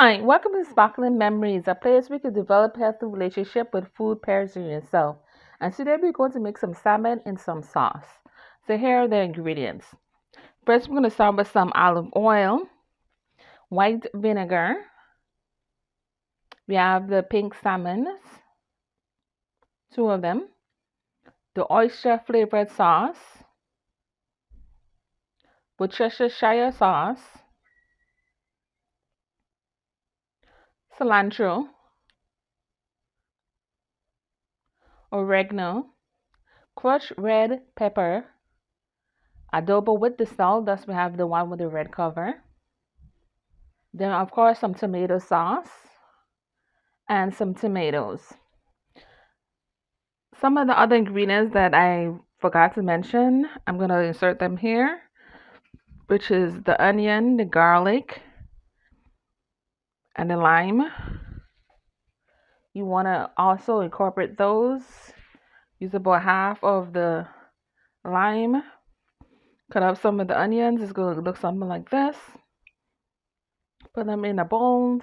Hi, welcome to Sparkling Memories, a place where you can develop healthy relationship with food, pairs, and yourself. And today we're going to make some salmon in some sauce. So here are the ingredients. First, we're going to start with some olive oil, white vinegar. We have the pink salmon, two of them, the oyster flavored sauce, Worcestershire sauce, cilantro, oregano, crushed red pepper, adobo with the salt. Thus, we have the one with the red cover. Then, of course, some tomato sauce and some tomatoes. Some of the other ingredients that I forgot to mention, I'm going to insert them here, which is the onion, the garlic, and the lime. You want to also incorporate those. Use about half of the lime. Cut up some of the onions. It's going to look something like this. Put them in a bowl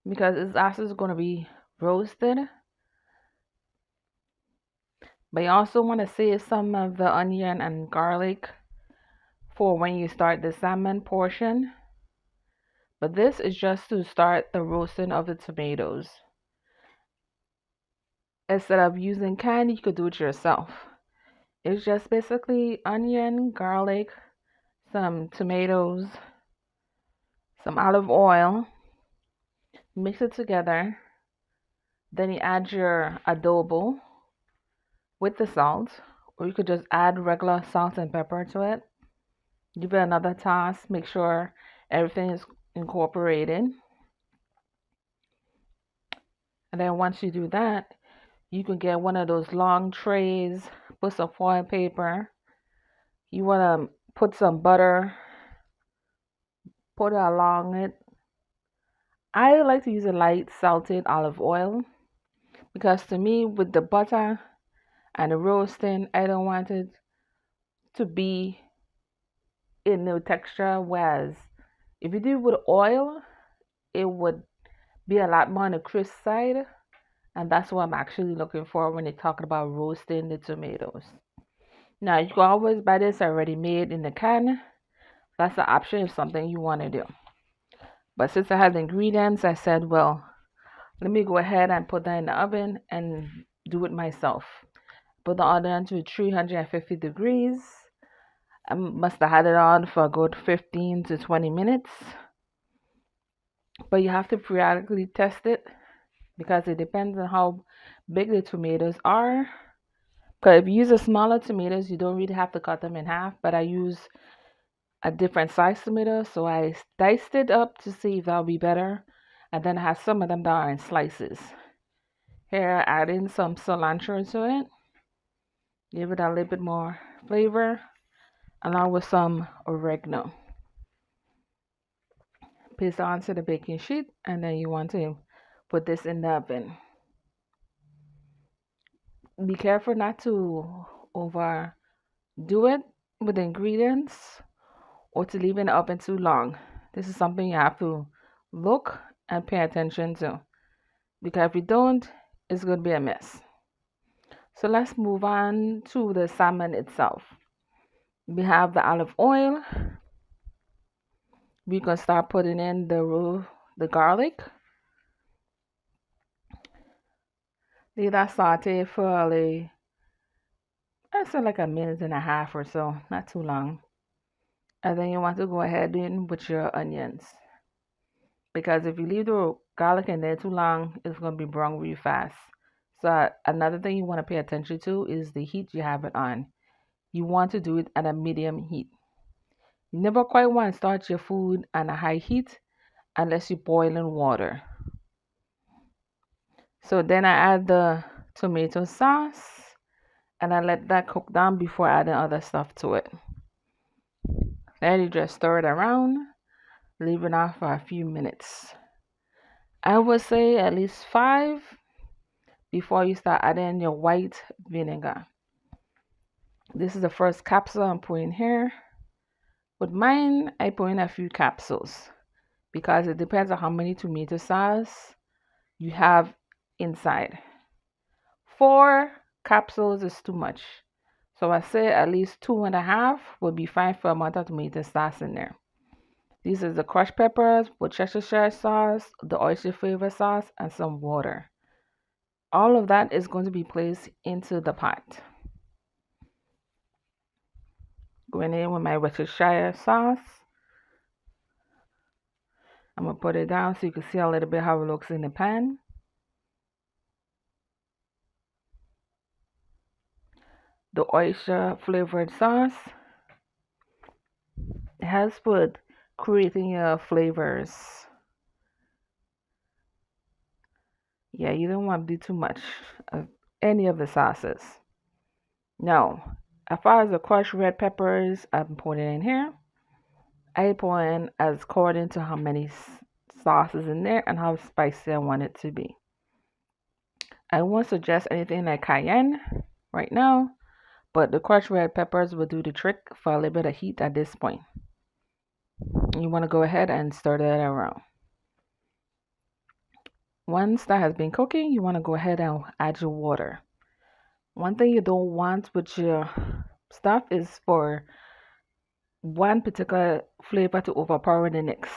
because it's also going to be roasted. But you also want to save some of the onion and garlic for when you start the salmon portion. But this is just to start the roasting of the tomatoes. Instead of using candy, you could do it yourself. It's just basically onion, garlic, some tomatoes, some olive oil, mix it together. Then you add your adobo with the salt, or you could just add regular salt and pepper to it. Give it another toss, make sure everything is incorporated. And then once you do that, you can get one of those long trays, put some foil paper. You want to put some butter, put it along it. I like to use a light salted olive oil because to me, with the butter and the roasting, I don't want it to be in the texture. Whereas if you do it with oil, it would be a lot more on the crisp side. And that's what I'm actually looking for when you're talking about roasting the tomatoes. Now, you can always buy this already made in the can. That's the option if something you want to do. But since I have the ingredients, I said, well, let me go ahead and put that in the oven and do it myself. Put the oven to 350 degrees. I must have had it on for a good 15 to 20 minutes. But you have to periodically test it because it depends on how big the tomatoes are. Because if you use the smaller tomatoes, you don't really have to cut them in half. But I use a different size tomato, so I diced it up to see if that'll be better. And then I have some of them that are in slices. Here, add in some cilantro to it. Give it a little bit more flavor, along with some oregano. Paste onto the baking sheet, and then you want to put this in the oven. Be careful not to overdo it with the ingredients or to leave it in the oven too long. This is something you have to look and pay attention to because if you don't, it's going to be a mess. So let's move on to the salmon itself. We have the olive oil. We can start putting in the garlic. Leave that saute for I'd say like a minute and a half or so, not too long. And then you want to go ahead in with your onions. Because if you leave the garlic in there too long, it's going to be brown really fast. So another thing you want to pay attention to is the heat you have it on. You want to do it at a medium heat. You never quite want to start your food on a high heat unless you boil in water. So then I add the tomato sauce and I let that cook down before adding other stuff to it. Then you just stir it around, leave it off for a few minutes. I would say at least 5 before you start adding your white vinegar. This is the first capsule I'm putting here. With mine, I put in a few capsules because it depends on how many tomato sauce you have inside. 4 capsules is too much. So I say at least 2.5 would be fine for amount of tomato sauce in there. These are the crushed peppers, Worcestershire sauce, the oyster flavor sauce, and some water. All of that is going to be placed into the pot. Going in with my Worcestershire sauce. I'm going to put it down so you can see a little bit how it looks in the pan. The oyster flavored sauce. It helps with creating your flavors. Yeah, you don't want to do too much of any of the sauces. Now, as far as the crushed red peppers, I'm putting in here. I put in as according to how many sauces in there and how spicy I want it to be. I won't suggest anything like cayenne right now, but the crushed red peppers will do the trick for a little bit of heat at this point. You want to go ahead and stir that around. Once that has been cooking, you want to go ahead and add your water. One thing you don't want with your stuff is for one particular flavor to overpower the next.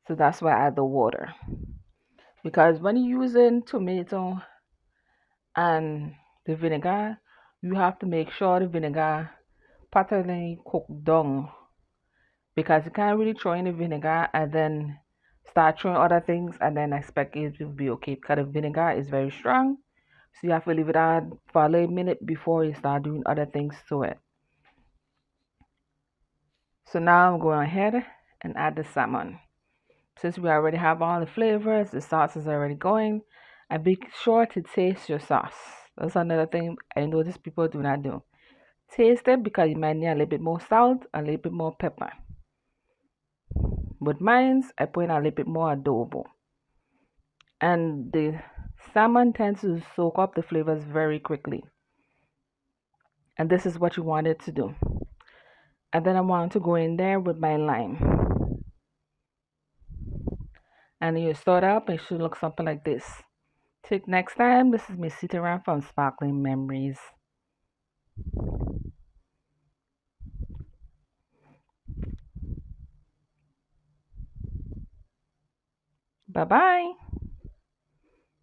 So that's why I add the water. Because when you're using tomato and the vinegar, you have to make sure the vinegar properly cooked down. Because you can't really throw in the vinegar and then start throwing other things and then expect it to be okay. Because the vinegar is very strong. So you have to leave it out for a little minute before you start doing other things to it. So now I'm going ahead and add the salmon. Since we already have all the flavors, the sauce is already going, and be sure to taste your sauce. That's another thing I notice people do not do. Taste it because you might need a little bit more salt, a little bit more pepper. With mine, I put in a little bit more adobo. And the salmon tends to soak up the flavors very quickly. And this is what you want it to do. And then I want to go in there with my lime. And you start up, it should look something like this. Till next time, this is Miss Sitaran from Sparkling Memories. Bye bye.